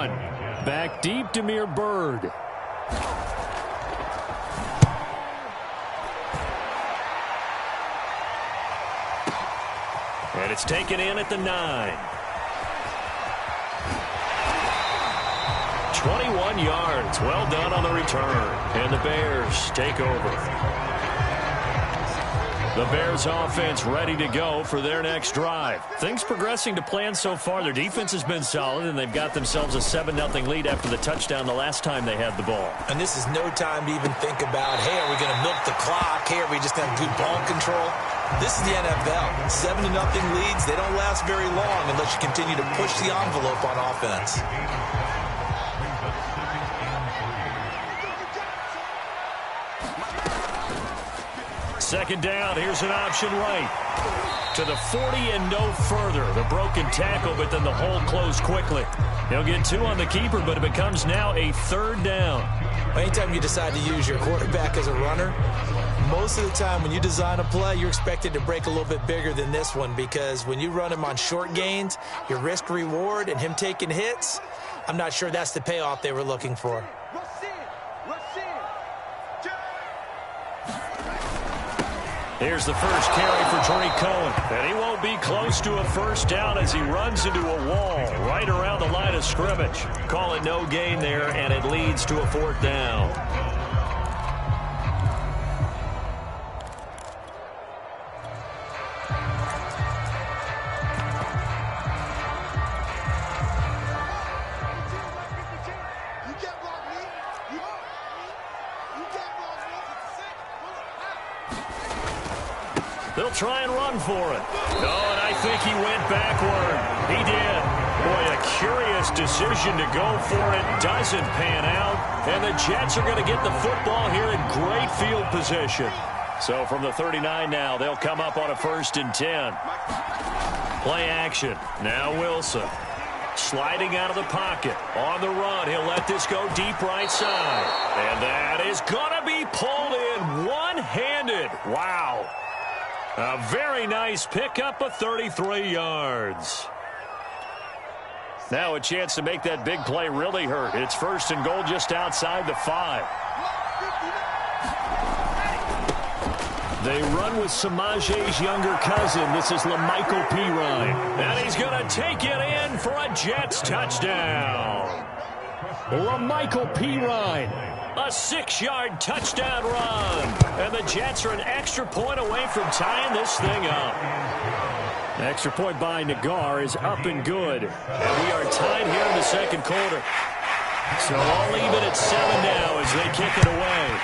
1. Back deep, Demir Bird. And it's taken in at the 9. 21 yards. Well done on the return. And the Bears take over. The Bears offense ready to go for their next drive. Things progressing to plan so far. Their defense has been solid, and they've got themselves a 7-0 lead after the touchdown the last time they had the ball. And this is no time to even think about, hey, are we going to milk the clock? Hey, are we just going to have good ball control? This is the NFL. 7-0 leads, they don't last very long unless you continue to push the envelope on offense. Second down, here's an option right. To the 40 and no further. The broken tackle, but then the hole closed quickly. He'll get 2 on the keeper, but it becomes now a 3rd down. Anytime you decide to use your quarterback as a runner, most of the time when you design a play, you're expected to break a little bit bigger than this one, because when you run him on short gains, your risk-reward and him taking hits, I'm not sure that's the payoff they were looking for. Here's the first carry for Tariq Cohen. And he won't be close to a first down as he runs into a wall right around the line of scrimmage. Call it no gain there, and it leads to a 4th down. They'll try and run for it. Oh, and I think he went backward. He did. Boy, a curious decision to go for it. Doesn't pan out. And the Jets are going to get the football here in great field position. So from the 39 now, they'll come up on a 1st and 10. Play action. Now Wilson. Sliding out of the pocket. On the run, he'll let this go deep right side. And that is going to be pulled in one-handed. Wow. A very nice pickup of 33 yards. Now a chance to make that big play really hurt. It's 1st and goal just outside the 5. They run with Samaje's younger cousin. This is LaMichael Pirine. And he's going to take it in for a Jets touchdown. LaMichael Pirine. A 6-yard touchdown run. And the Jets are an extra point away from tying this thing up. The extra point by Nagar is up and good. And we are tied here in the 2nd quarter. So all even at 7 now as they kick it away.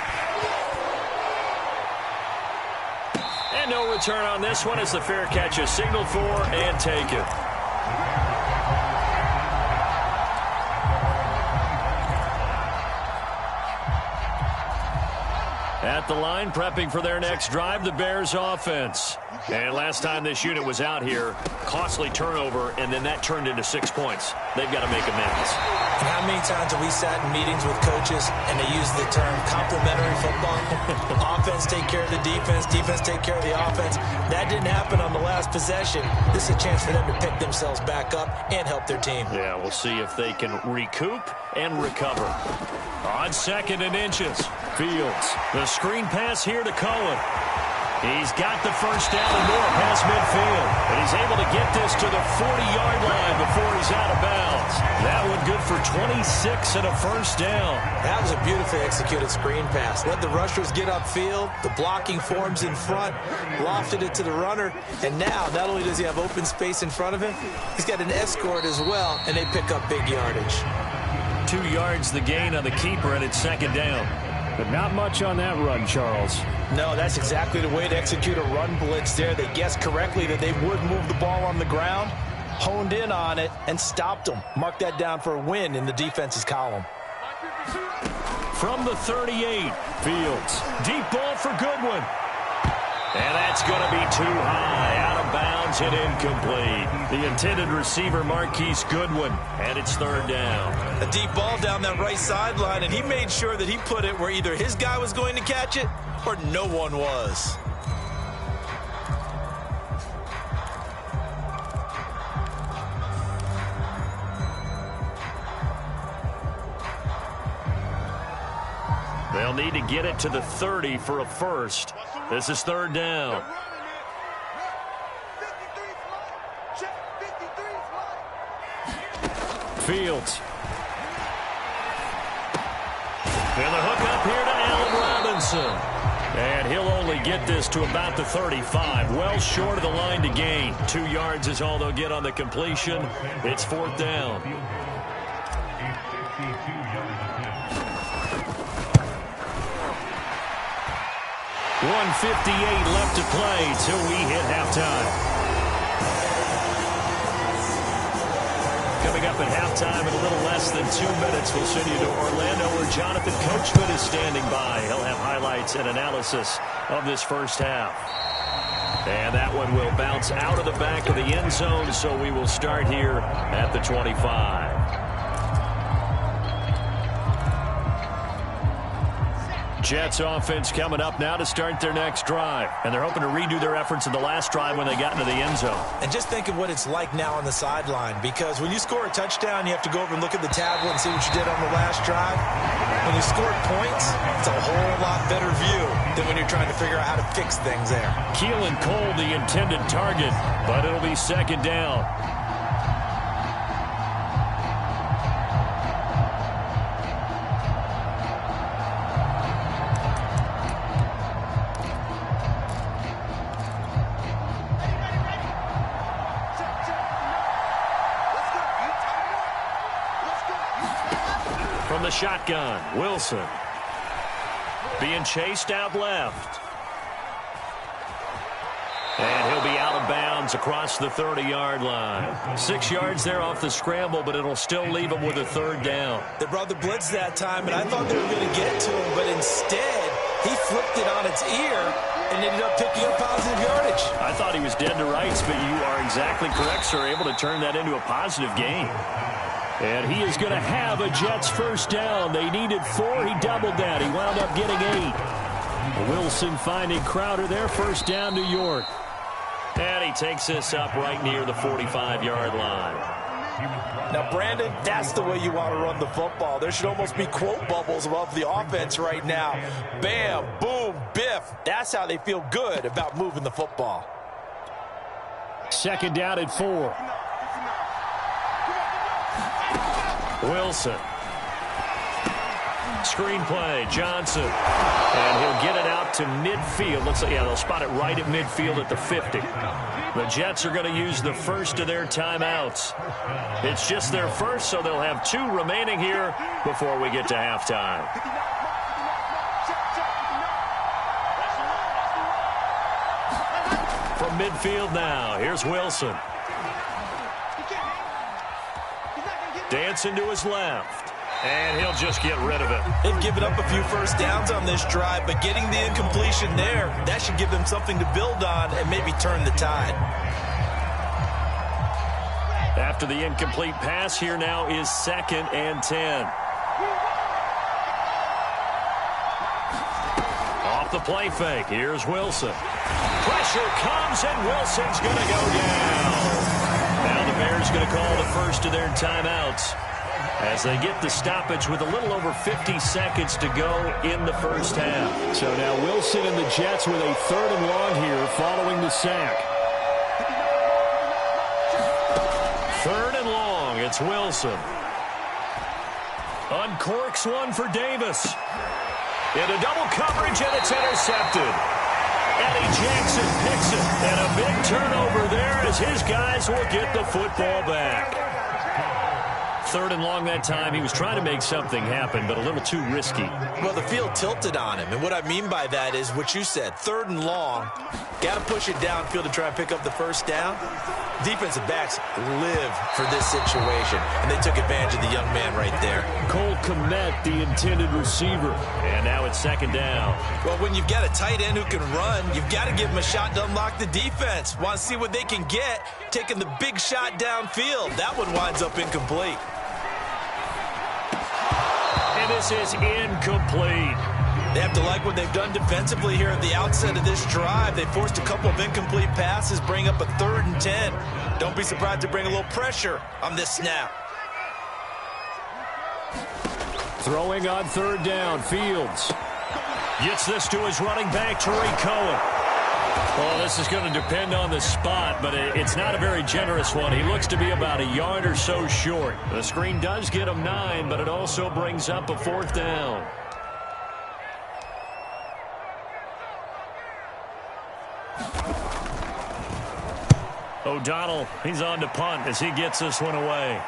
And no return on this one as the fair catch is signaled for and taken. At the line, prepping for their next drive, the Bears offense. And last time this unit was out here, costly turnover, and then that turned into 6 points. They've got to make amends. And how many times have we sat in meetings with coaches and they use the term complementary football? Offense take care of the defense, defense take care of the offense. That didn't happen on the last possession. This is a chance for them to pick themselves back up and help their team. Yeah, we'll see if they can recoup and recover. On 2nd and inches, Fields. The screen pass here to Cohen. He's got the first down and more past midfield. And he's able to get this to the 40-yard line before he's out of bounds. That one good for 26 and a first down. That was a beautifully executed screen pass. Let the rushers get upfield. The blocking forms in front. Lofted it to the runner. And now, not only does he have open space in front of him, he's got an escort as well, and they pick up big yardage. 2 yards the gain on the keeper, and it's 2nd down. But not much on that run, Charles. No, that's exactly the way to execute a run blitz there. They guessed correctly that they would move the ball on the ground, honed in on it, and stopped them. Mark that down for a win in the defense's column. From the 38, Fields. Deep ball for Goodwin. And that's going to be too high, out of bounds and incomplete. The intended receiver, Marquise Goodwin, and it's 3rd down. A deep ball down that right sideline, and he made sure that he put it where either his guy was going to catch it or no one was. They'll need to get it to the 30 for a first. This is third down. Fields. And the hook up here to Allen Robinson. And he'll only get this to about the 35. Well short of the line to gain. 2 yards is all they'll get on the completion. It's fourth down. 1:58 left to play till we hit halftime. Coming up at halftime in a little less than 2 minutes, we'll send you to Orlando where Jonathan Coachman is standing by. He'll have highlights and analysis of this first half. And that one will bounce out of the back of the end zone, so we will start here at the 25. Jets offense coming up now to start their next drive. And they're hoping to redo their efforts in the last drive when they got into the end zone. And just think of what it's like now on the sideline, because when you score a touchdown, you have to go over and look at the tablet and see what you did on the last drive. When you scored points, it's a whole lot better view than when you're trying to figure out how to fix things there. Keelan Cole, the intended target, but it'll be second down. From the shotgun, Wilson. Being chased out left. And he'll be out of bounds across the 30-yard line. 6 yards there off the scramble, but it'll still leave him with a third down. They brought the blitz that time, and I thought they were going to get to him, but instead he flipped it on its ear and ended up picking up positive yardage. I thought he was dead to rights, but you are exactly correct, sir. Able to turn that into a positive gain. And he is going to have a Jets first down. They needed 4. He doubled that. He wound up getting 8. Wilson finding Crowder there. First down, New York. And he takes this up right near the 45-yard line. Now, Brandon, that's the way you want to run the football. There should almost be quote bubbles above the offense right now. Bam, boom, biff. That's how they feel good about moving the football. Second down at 4. Wilson. Screen play, Johnson. And he'll get it out to midfield. Looks like, yeah, they'll spot it right at midfield at the 50. The Jets are going to use the first of their timeouts. It's just their first, so they'll have 2 remaining here before we get to halftime. From midfield now, here's Wilson. Dancing to his left. And he'll just get rid of it. They've given up a few first downs on this drive, but getting the incompletion there, that should give them something to build on and maybe turn the tide. After the incomplete pass, here now is 2nd and 10. Off the play fake, here's Wilson. Pressure comes, and Wilson's going to go down. Now the Bears going to call the first of their timeouts as they get the stoppage with a little over 50 seconds to go in the first half. So now Wilson and the Jets with a 3rd and long here following the sack. 3rd and long, it's Wilson. Uncorks one for Davis. Into double coverage, and it's intercepted. Eddie Jackson picks it, and a big turnover there as his guys will get the football back. 3rd and long that time. He was trying to make something happen, but a little too risky. Well, the field tilted on him, and what I mean by that is what you said, 3rd and long. Got to push it downfield to try and pick up the first down. Defensive backs live for this situation, and they took advantage of the young man right there. Cole Kmet, the intended receiver. And now it's 2nd down. Well, when you've got a tight end who can run, you've got to give him a shot to unlock the defense. Want to see what they can get, taking the big shot downfield. That one winds up incomplete. And this is incomplete. They have to like what they've done defensively here at the outset of this drive. They forced a couple of incomplete passes, bring up a 3rd and 10. Don't be surprised to bring a little pressure on this snap. Throwing on 3rd down, Fields. Gets this to his running back, Tariq Cohen. Well, this is going to depend on the spot, but it's not a very generous one. He looks to be about a yard or so short. The screen does get him 9, but it also brings up a 4th down. O'Donnell, he's on to punt as he gets this one away.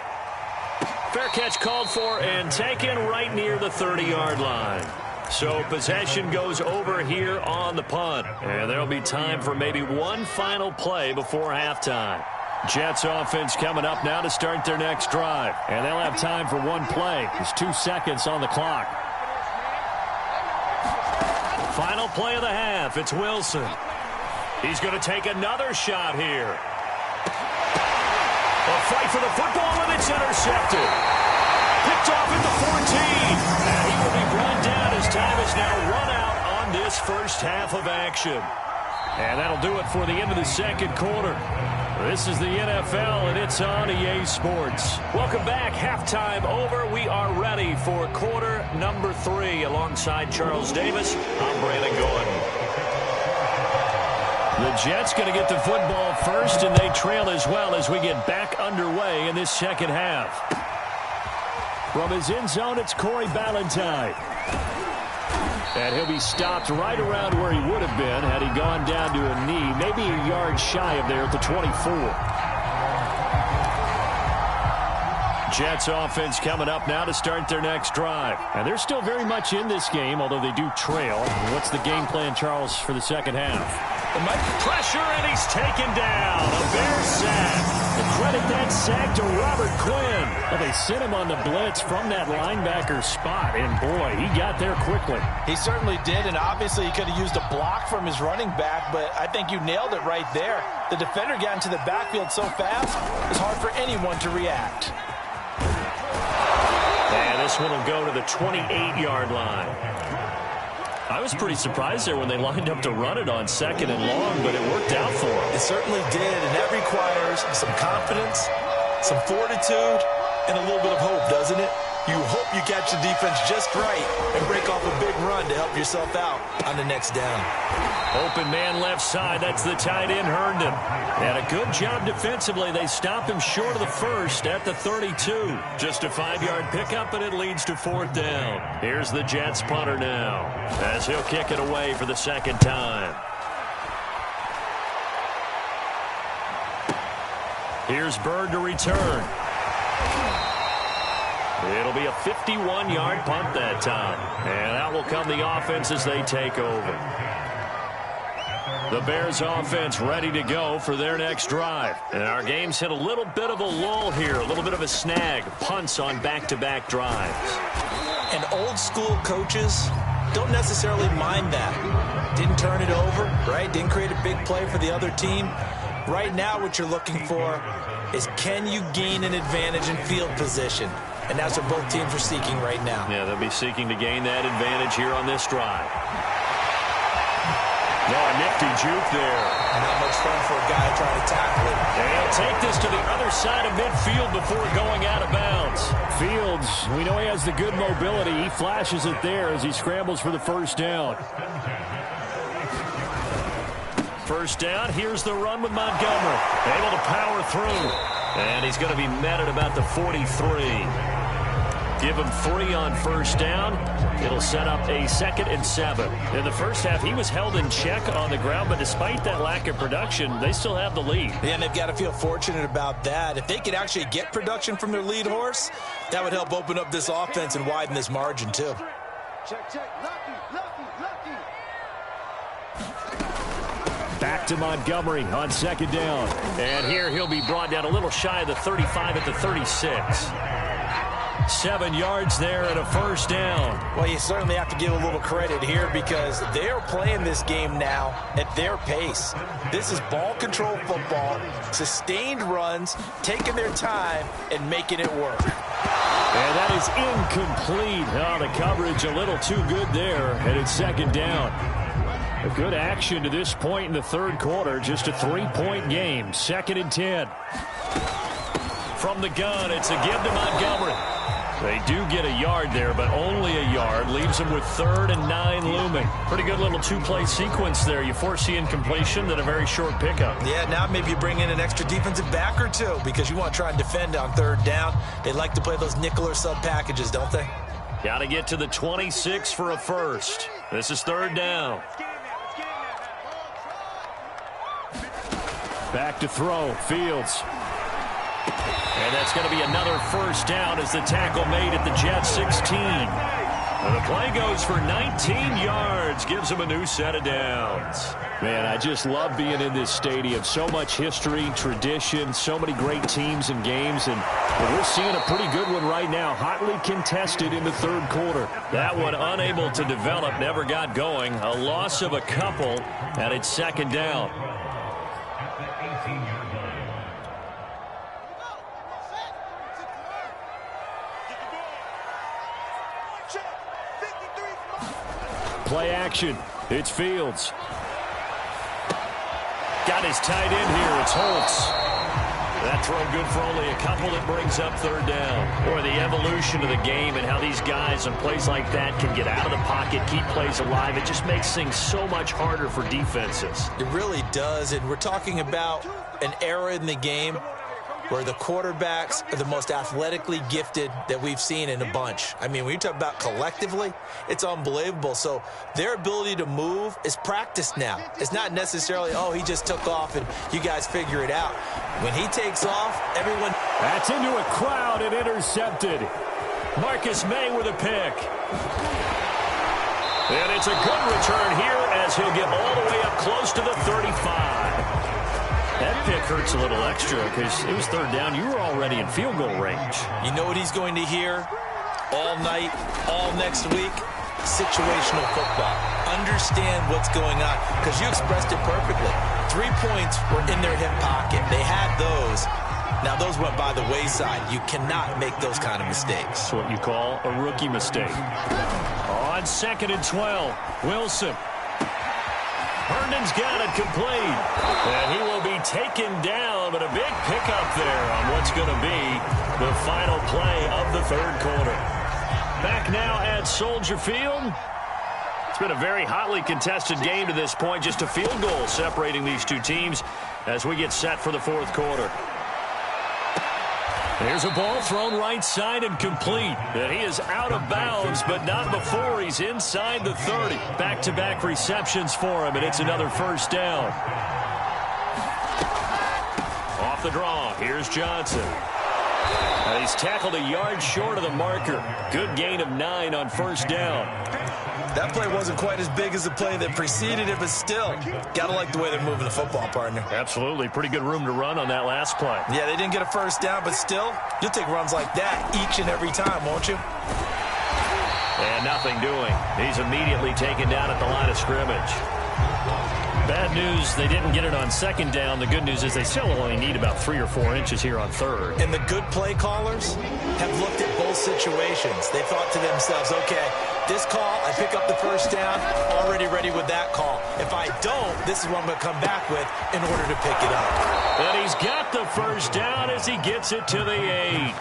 Fair catch called for and taken right near the 30-yard line. So possession goes over here on the punt. And there'll be time for maybe one final play before halftime. Jets offense coming up now to start their next drive. And they'll have time for one play. There's 2 seconds on the clock. Final play of the half. It's Wilson. He's going to take another shot here. A fight for the football, and it's intercepted. Picked off at the 14. And he will be brought down as time is now run out on this first half of action. And that'll do it for the end of the second quarter. This is the NFL, and it's on EA Sports. Welcome back. Halftime over. We are ready for quarter number 3. Alongside Charles Davis, I'm Brandon Gordon. The Jets going to get the football first, and they trail as well as we get back underway in this second half. From his end zone, it's Corey Ballantyne. And he'll be stopped right around where he would have been had he gone down to a knee, maybe a yard shy of there at the 24. Jets offense coming up now to start their next drive. And they're still very much in this game, although they do trail. What's the game plan, Charles, for the second half? Pressure, and he's taken down. A Bear sack. The credit that sack to Robert Quinn. Well, they sent him on the blitz from that linebacker spot, and boy, he got there quickly. He certainly did, and obviously he could have used a block from his running back, but I think you nailed it right there. The defender got into the backfield so fast, it's hard for anyone to react. And this one will go to the 28-yard line. I was pretty surprised there when they lined up to run it on 2nd and long, but it worked out for them. It certainly did, and that requires some confidence, some fortitude, and a little bit of hope, doesn't it? You hope you catch the defense just right and break off a big run to help yourself out on the next down. Open man left side. That's the tight end, Herndon. And a good job defensively. They stop him short of the first at the 32. Just a 5-yard pickup, and it leads to 4th down. Here's the Jets punter now as he'll kick it away for the second time. Here's Bird to return. It'll be a 51-yard punt that time. And out will come the offense as they take over. The Bears offense ready to go for their next drive. And our game's hit a little bit of a lull here, a little bit of a snag. Punts on back-to-back drives. And old-school coaches don't necessarily mind that. Didn't turn it over, right? Didn't create a big play for the other team. Right now what you're looking for is, can you gain an advantage in field position? And that's what both teams are seeking right now. Yeah, they'll be seeking to gain that advantage here on this drive. No, a nifty juke there. Not much fun for a guy trying to tackle it. And he'll take this to the other side of midfield before going out of bounds. Fields, we know he has the good mobility. He flashes it there as he scrambles for the first down. First down, here's the run with Montgomery. Able to power through. And he's going to be met at about the 43. Give him 3 on first down. It'll set up a 2nd and 7. In the first half, he was held in check on the ground, but despite that lack of production, they still have the lead. Yeah, and they've got to feel fortunate about that. If they could actually get production from their lead horse, that would help open up this offense and widen this margin, too. Check. Lucky. Back to Montgomery on 2nd down. And here he'll be brought down a little shy of the 35 at the 36. 7 yards there and a first down. Well, you certainly have to give a little credit here because they're playing this game now at their pace. This is ball control football, sustained runs, taking their time and making it work. And that is incomplete. Oh, the coverage a little too good there, and it's 2nd down. A good action to this point in the third quarter. Just a 3-point game. 2nd and 10. From the gun, it's a give to Montgomery. They do get a yard there, but only a yard. Leaves them with 3rd and 9 looming. Pretty good little two-play sequence there. You force the incompletion, then a very short pickup. Yeah, now maybe you bring in an extra defensive back or two because you want to try and defend on 3rd down. They like to play those nickel or sub packages, don't they? Got to get to the 26 for a first. This is 3rd down. Back to throw. Fields. And that's going to be another first down as the tackle made at the Jets 16. And the play goes for 19 yards. Gives them a new set of downs. Man, I just love being in this stadium. So much history, tradition, so many great teams and games. And we're seeing a pretty good one right now. Hotly contested in the 3rd quarter. That one unable to develop, never got going. A loss of a couple, and it's 2nd down. Play action. It's Fields. Got his tight end here. It's Holtz. That throw good for only a couple. That brings up 3rd down. Boy, the evolution of the game and how these guys on plays like that can get out of the pocket, keep plays alive. It just makes things so much harder for defenses. It really does, and we're talking about an era in the game where the quarterbacks are the most athletically gifted that we've seen in a bunch. I mean, when you talk about collectively, it's unbelievable. So their ability to move is practiced now. It's not necessarily, oh, he just took off and you guys figure it out. When he takes off, everyone... That's into a crowd and intercepted. Marcus May with a pick. And it's a good return here as he'll get all the way up close to the 35. That pick hurts a little extra because it was 3rd down. You were already in field goal range. You know what he's going to hear all night, all next week? Situational football. Understand what's going on because you expressed it perfectly. 3 points were in their hip pocket. They had those. Now, those went by the wayside. You cannot make those kind of mistakes. That's what you call a rookie mistake. On 2nd and 12, Wilson. Herndon's got it complete. And he will be taken down, but a big pickup there on what's going to be the final play of the 3rd quarter. Back now at Soldier Field. It's been a very hotly contested game to this point. Just a field goal separating these two teams as we get set for the 4th quarter. There's a ball thrown right side and complete. And he is out of bounds, but not before he's inside the 30. Back-to-back receptions for him, and it's another first down. Off the draw, here's Johnson. And he's tackled a yard short of the marker. Good gain of 9 on first down. That play wasn't quite as big as the play that preceded it, but still, gotta like the way they're moving the football, partner. Absolutely. Pretty good room to run on that last play. Yeah, they didn't get a first down, but still, you'll take runs like that each and every time, won't you? And nothing doing. He's immediately taken down at the line of scrimmage. Bad news, they didn't get it on 2nd down. The good news is they still only need about 3 or 4 inches here on 3rd. And the good play callers have looked at both situations. They thought to themselves, okay, this call, I pick up the first down, already ready with that call. If I don't, this is what I'm going to come back with in order to pick it up. And he's got the first down as he gets it to the 8.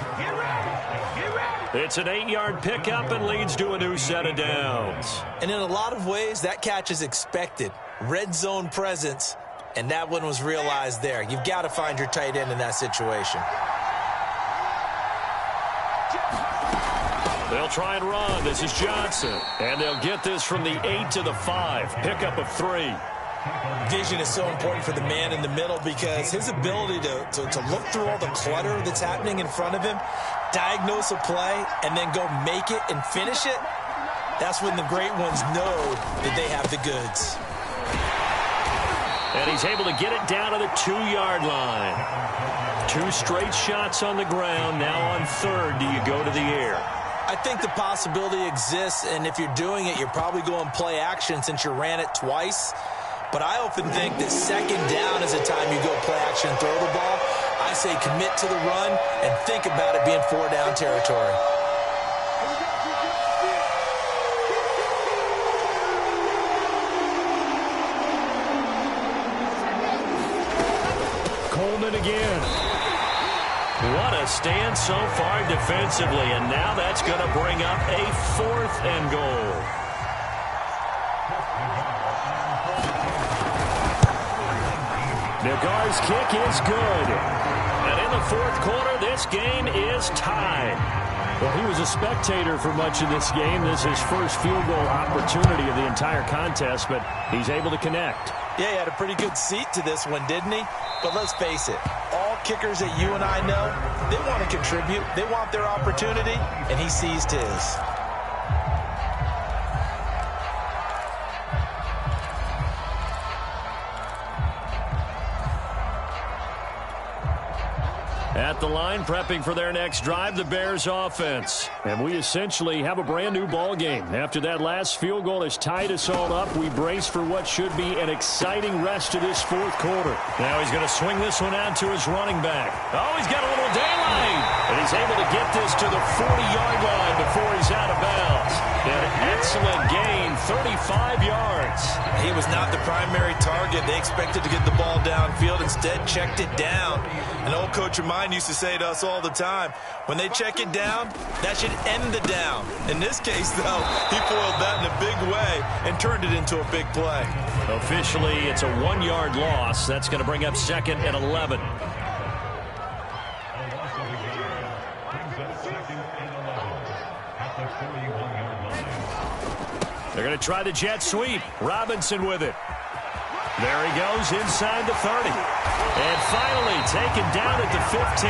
It's an 8-yard pickup and leads to a new set of downs. And in a lot of ways, that catch is expected. Red zone presence, and that one was realized there. You've got to find your tight end in that situation. They'll try and run. This is Johnson. And they'll get this from the 8 to the 5. Pickup of 3. Vision is so important for the man in the middle because his ability to look through all the clutter that's happening in front of him, diagnose a play, and then go make it and finish it, that's when the great ones know that they have the goods. And he's able to get it down to the 2-yard line. 2 straight shots on the ground. Now on 3rd, do you go to the air? I think the possibility exists, and if you're doing it, you're probably going play action since you ran it twice. But I often think that 2nd down is the time you go play action and throw the ball. I say commit to the run and think about it being 4-down territory. Coleman again. What a stand so far defensively, and now that's going to bring up a 4th and goal. Nagar's kick is good. And in the 4th quarter, this game is tied. Well, he was a spectator for much of this game. This is his first field goal opportunity of the entire contest, but he's able to connect. Yeah, he had a pretty good seat to this one, didn't he? But let's face it, all kickers that you and I know, they want to contribute. They want their opportunity, and he seized his. At the line, prepping for their next drive, the Bears offense. And we essentially have a brand new ball game. After that last field goal has tied us all up, we brace for what should be an exciting rest of this 4th quarter. Now he's going to swing this one out to his running back. Oh, he's got a little daylight. And he's able to get this to the 40-yard line before he's out of bounds. An excellent gain, 35 yards. He was not the primary target. They expected to get the ball downfield. Instead, checked it down. An old coach of mine used to say to us all the time, when they check it down, that should end the down. In this case, though, he foiled that in a big way and turned it into a big play. Officially, it's a 1-yard loss. That's going to bring up 2nd and 11. They're going to try the jet sweep. Robinson with it. There he goes inside the 30. And finally taken down at the 15.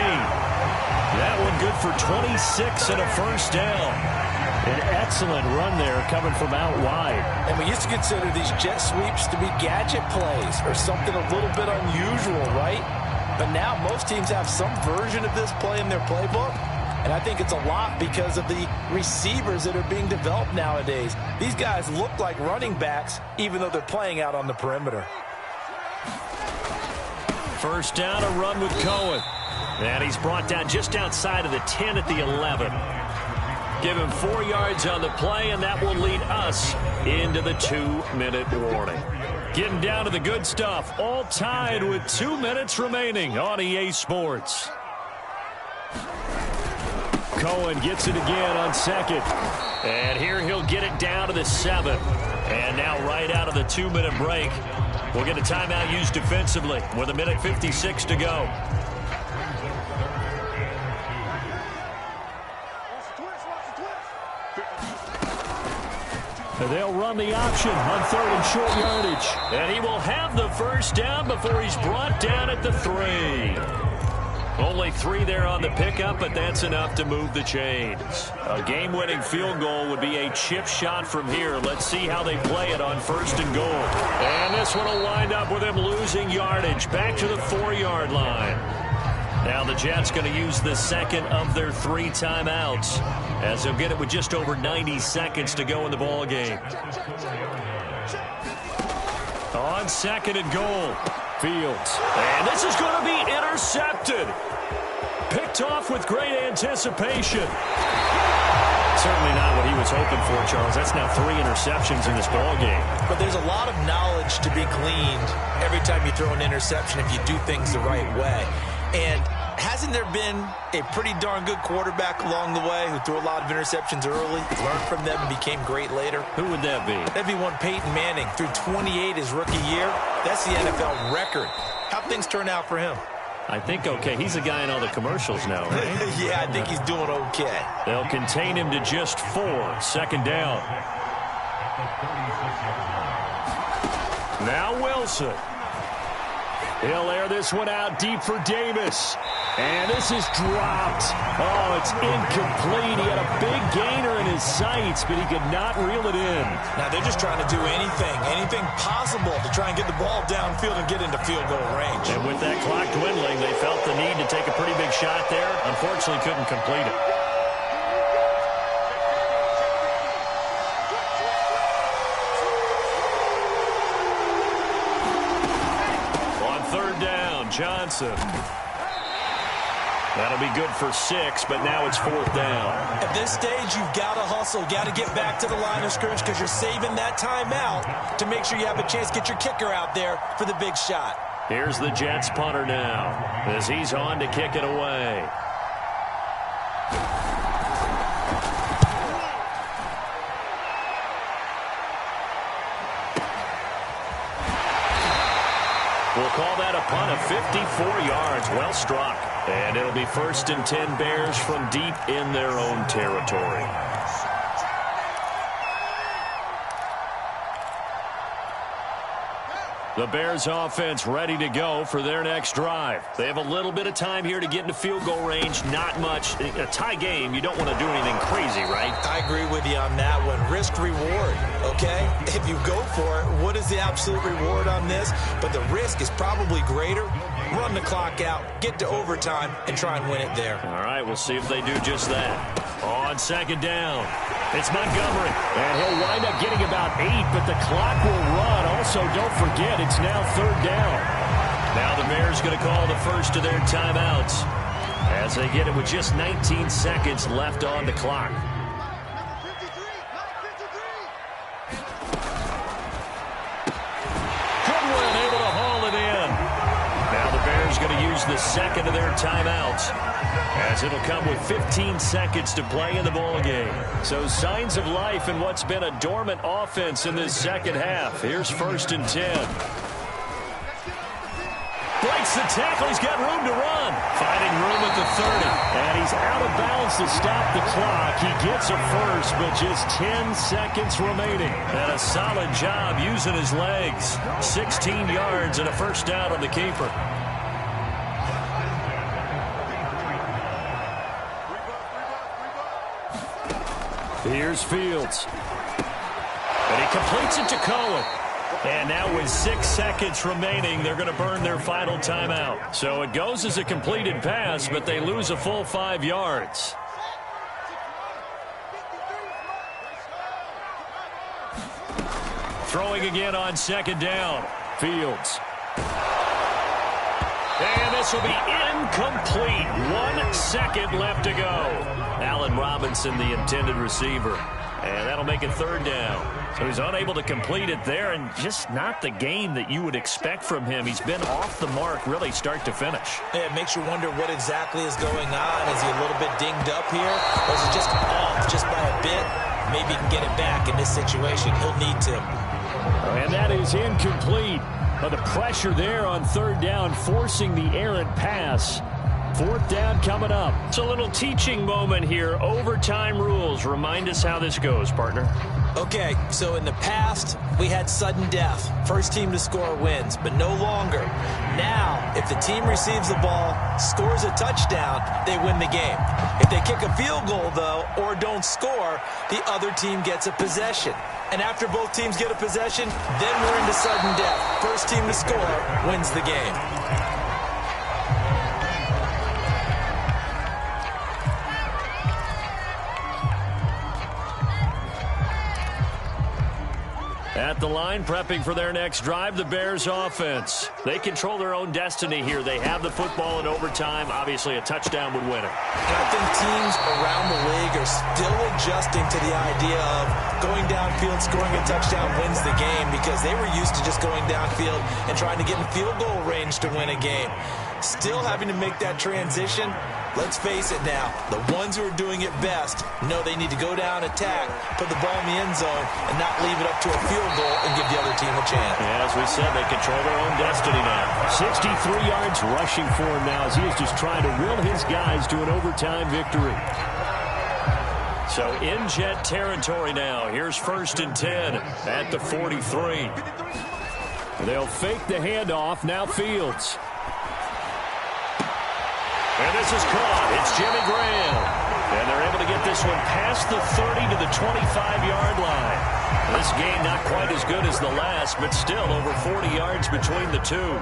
That one good for 26 and a first down. An excellent run there coming from out wide. And we used to consider these jet sweeps to be gadget plays or something a little bit unusual, right? But now most teams have some version of this play in their playbook. And I think it's a lot because of the receivers that are being developed nowadays. These guys look like running backs, even though they're playing out on the perimeter. First down, a run with Cohen. And he's brought down just outside of the 10 at the 11. Give him 4 yards on the play, and that will lead us into the 2-minute warning. Getting down to the good stuff. All tied with 2 minutes remaining on EA Sports. Cohen gets it again on 2nd. And here he'll get it down to the 7. And now right out of the 2-minute break, we'll get a timeout used defensively with 1:56 to go. They'll run the option on 3rd and short yardage. And he will have the first down before he's brought down at the 3. Only 3 there on the pickup, but that's enough to move the chains. A game-winning field goal would be a chip shot from here. Let's see how they play it on 1st and goal. And this one will wind up with him losing yardage. Back to the 4-yard line. Now the Jets going to use the 2nd of their 3 timeouts, as they'll get it with just over 90 seconds to go in the ball game. On 2nd and goal. Fields. And this is going to be intercepted. Picked off with great anticipation. Certainly not what he was hoping for, Charles. That's now 3 interceptions in this ball game. But there's a lot of knowledge to be gleaned every time you throw an interception if you do things the right way. And hasn't there been a pretty darn good quarterback along the way who threw a lot of interceptions early, learned from them, and became great later? Who would that be? That'd be one Peyton Manning. Threw 28 his rookie year. That's the NFL record. How'd things turn out for him? I think okay. He's a guy in all the commercials now, right? Yeah, I think he's doing okay. They'll contain him to just 4. 2nd down. Now Wilson. He'll air this one out deep for Davis. And this is dropped. Oh, it's incomplete. He had a big gainer in his sights, but he could not reel it in. Now they're just trying to do anything possible to try and get the ball downfield and get into field goal range. And with that clock dwindling, they felt the need to take a pretty big shot there. Unfortunately, couldn't complete it. On 3rd down, Johnson. That'll be good for 6, but now it's 4th down. At this stage, you've got to hustle, got to get back to the line of scrimmage because you're saving that timeout to make sure you have a chance to get your kicker out there for the big shot. Here's the Jets punter now as he's on to kick it away. We'll call that a punt of 54 yards. Well struck. And it'll be 1st and 10 Bears from deep in their own territory. The Bears offense ready to go for their next drive. They have a little bit of time here to get into field goal range. Not much. A tie game, you don't want to do anything crazy, right? I agree with you on that one. Risk reward, okay? If you go for it, what is the absolute reward on this? But the risk is probably greater. Run the clock out, get to overtime, and try and win it there. All right, we'll see if they do just that. On 2nd down, it's Montgomery. And he'll wind up getting about 8, but the clock will run. Also, don't forget, it's now 3rd down. Now the Bears going to call the first of their timeouts as they get it with just 19 seconds left on the clock. Goodwin able to haul it in. Now the Bears going to use the second of their timeouts, as it'll come with 15 seconds to play in the ball game. So signs of life in what's been a dormant offense in this second half. Here's 1st and 10. Breaks the tackle. He's got room to run. Finding room at the 30. And he's out of bounds to stop the clock. He gets a first, but just 10 seconds remaining. And a solid job using his legs. 16 yards and a first down on the keeper. Here's Fields. And he completes it to Cohen. And now with 6 seconds remaining, they're going to burn their final timeout. So it goes as a completed pass, but they lose a full 5 yards. Throwing again on 2nd down. Fields. And this will be incomplete. 1 second left to go. Allen Robinson, the intended receiver. And that'll make it 3rd down. So he's unable to complete it there, and just not the game that you would expect from him. He's been off the mark really start to finish. Yeah, it makes you wonder what exactly is going on. Is he a little bit dinged up here? Or is it just off just by a bit? Maybe he can get it back in this situation. He'll need to. And that is incomplete. But the pressure there on 3rd down, forcing the errant pass. 4th down coming up. It's a little teaching moment here. Overtime rules. Remind us how this goes, partner. Okay, so in the past, we had sudden death. First team to score wins, but no longer. Now, if the team receives the ball, scores a touchdown, they win the game. If they kick a field goal, though, or don't score, the other team gets a possession. And after both teams get a possession, then we're into sudden death. First team to score wins the game. At the line, prepping for their next drive, the Bears offense. They control their own destiny here. They have the football in overtime. Obviously, a touchdown would win it. And I think teams around the league are still adjusting to the idea of going downfield, scoring a touchdown wins the game, because they were used to just going downfield and trying to get in field goal range to win a game. Still having to make that transition. Let's face it now, the ones who are doing it best know they need to go down, attack, put the ball in the end zone, and not leave it up to a field goal and give the other team a chance. Yeah, as we said, they control their own destiny now. 63 yards rushing for him now as he is just trying to will his guys to an overtime victory. So in Jet territory now. Here's 1st and 10 at the 43. They'll fake the handoff. Now Fields. And this is caught. It's Jimmy Graham. And they're able to get this one past the 30 to the 25-yard line. This game not quite as good as the last, but still over 40 yards between the two.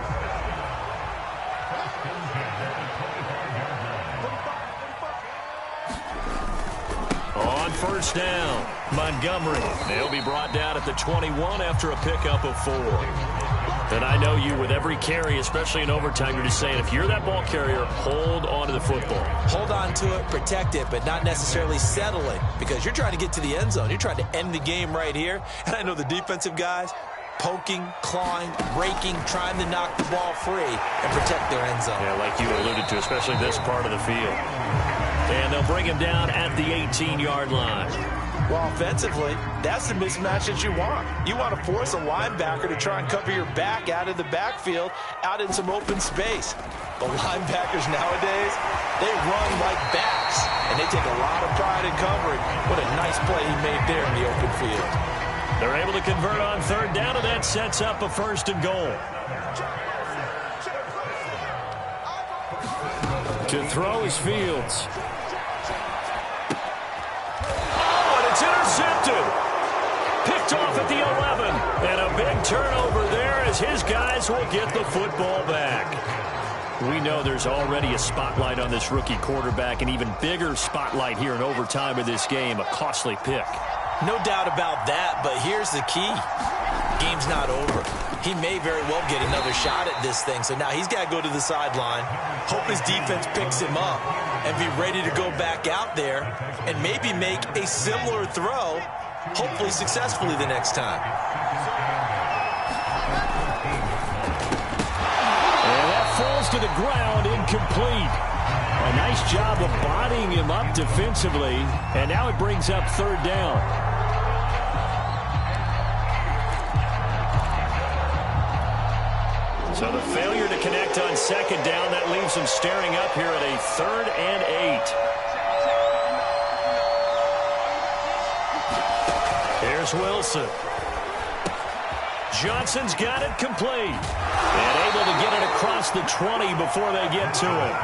On 1st down, Montgomery. They'll be brought down at the 21 after a pickup of 4. And I know you, with every carry, especially in overtime, you're just saying, if you're that ball carrier, hold on to the football. Hold on to it, protect it, but not necessarily settle it, because you're trying to get to the end zone. You're trying to end the game right here. And I know the defensive guys, poking, clawing, raking, trying to knock the ball free and protect their end zone. Yeah, like you alluded to, especially this part of the field. And they'll bring him down at the 18-yard line. Well, offensively, that's the mismatch that you want. You want to force a linebacker to try and cover your back out of the backfield, out in some open space. The linebackers nowadays, they run like backs, and they take a lot of pride in covering. What a nice play he made there in the open field. They're able to convert on third down, and that sets up a 1st and goal. To throw is Fields. It's intercepted. Picked off at the 11. And a big turnover there as his guys will get the football back. We know there's already a spotlight on this rookie quarterback, an even bigger spotlight here in overtime of this game, a costly pick. No doubt about that, but here's the key. Game's not over. He may very well get another shot at this thing, so now he's got to go to the sideline, hope his defense picks him up, and be ready to go back out there and maybe make a similar throw, hopefully successfully the next time. And that falls to the ground, incomplete. A nice job of bodying him up defensively, and now it brings up third down. So the failure to connect on second down, that leaves him staring up here at a 3rd and 8. Here's Wilson. Johnson's got it complete. And able to get it across the 20 before they get to it.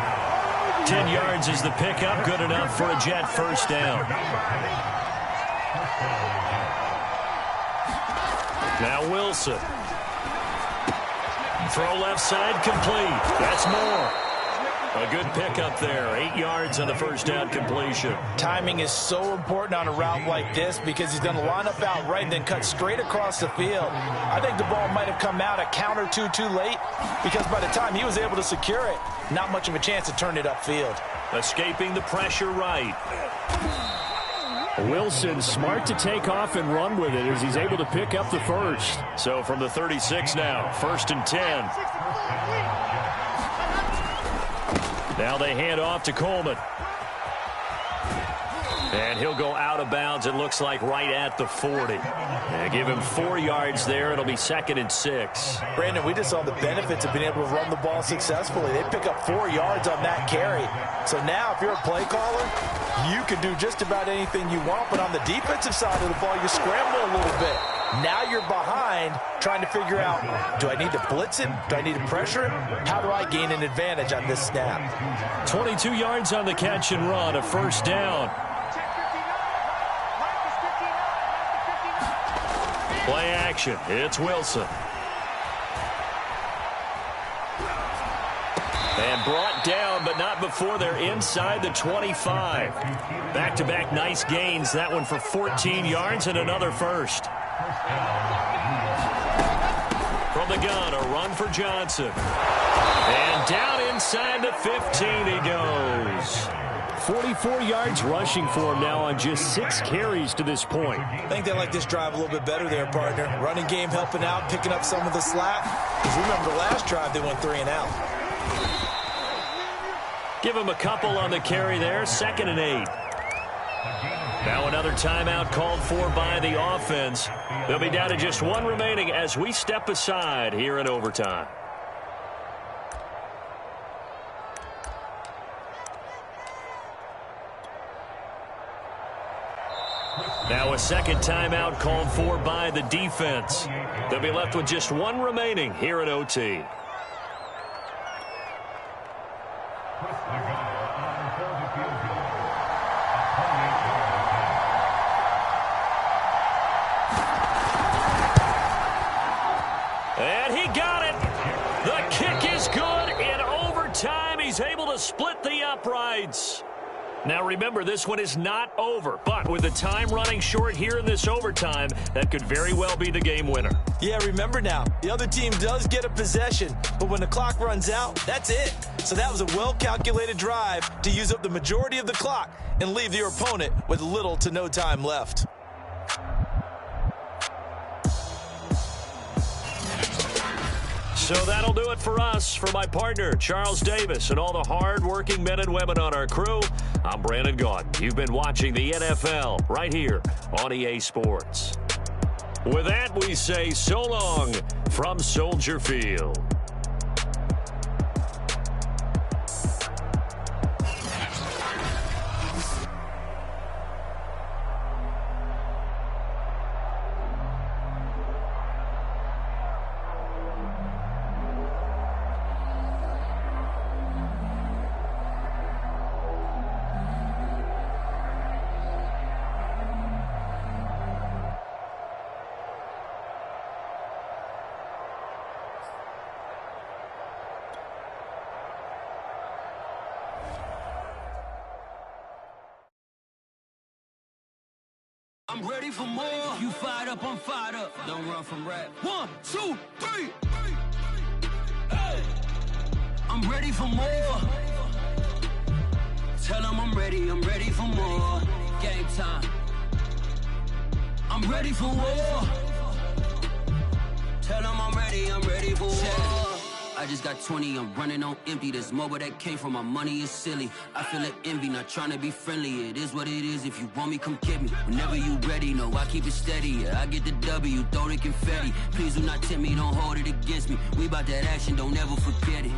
10 yards is the pickup, good enough for a Jet 1st down. Now Wilson. Throw left side complete. That's more. A good pickup there. 8 yards on the 1st down completion. Timing is so important on a route like this because he's going to line up out right and then cut straight across the field. I think the ball might have come out a count or two too late because by the time he was able to secure it, not much of a chance to turn it upfield. Escaping the pressure right. Wilson smart to take off and run with it as he's able to pick up the 1st. So from the 36 now, 1st and 10. Now they hand off to Coleman. And he'll go out of bounds, it looks like, right at the 40. And give him 4 yards there. It'll be 2nd and 6. Brandon, we just saw the benefits of being able to run the ball successfully. They pick up 4 yards on that carry. So now if you're a play caller, you can do just about anything you want. But on the defensive side of the ball, you're scrambling a little bit. Now you're behind trying to figure out, do I need to blitz him? Do I need to pressure him? How do I gain an advantage on this snap? 22 yards on the catch and run, a 1st down. Play action. It's Wilson. And brought down, but not before they're inside the 25. Back-to-back nice gains. That one for 14 yards and another 1st. From the gun, a run for Johnson. And down inside the 15 he goes. 44 yards rushing for him now on just 6 carries to this point. I think they like this drive a little bit better there, partner. Running game helping out, picking up some of the slack. Because remember the last drive, they went 3 and out. Give him a couple on the carry there, 2nd and 8. Now another timeout called for by the offense. They'll be down to just 1 remaining as we step aside here in overtime. Now a 2nd timeout called for by the defense. They'll be left with just 1 remaining here in OT. And he got it. The kick is good in overtime. He's able to split the uprights. Now remember, this one is not over, but with the time running short here in this overtime, that could very well be the game winner. Yeah, remember now, the other team does get a possession, but when the clock runs out, that's it. So that was a well-calculated drive to use up the majority of the clock and leave your opponent with little to no time left. So that'll do it for us. For my partner, Charles Davis, and all the hard-working men and women on our crew, I'm Brandon Gaudin. You've been watching the NFL right here on EA Sports. With that, we say so long from Soldier Field. I'm ready for more. You fired up, I'm fired up. Don't run from rap. 1, 2, 3. Hey. I'm ready for more. Tell them I'm ready for more. Game time. I'm ready for war. Tell them I'm ready for war. I just got 20, I'm running on empty. This mobile that came from my money is silly. I feel it envy, not trying to be friendly. It is what it is, if you want me, come get me. Whenever you ready, no, I keep it steady. Yeah, I get the W, throw the confetti. Please do not tempt me, don't hold it against me. We bout that action, don't ever forget it.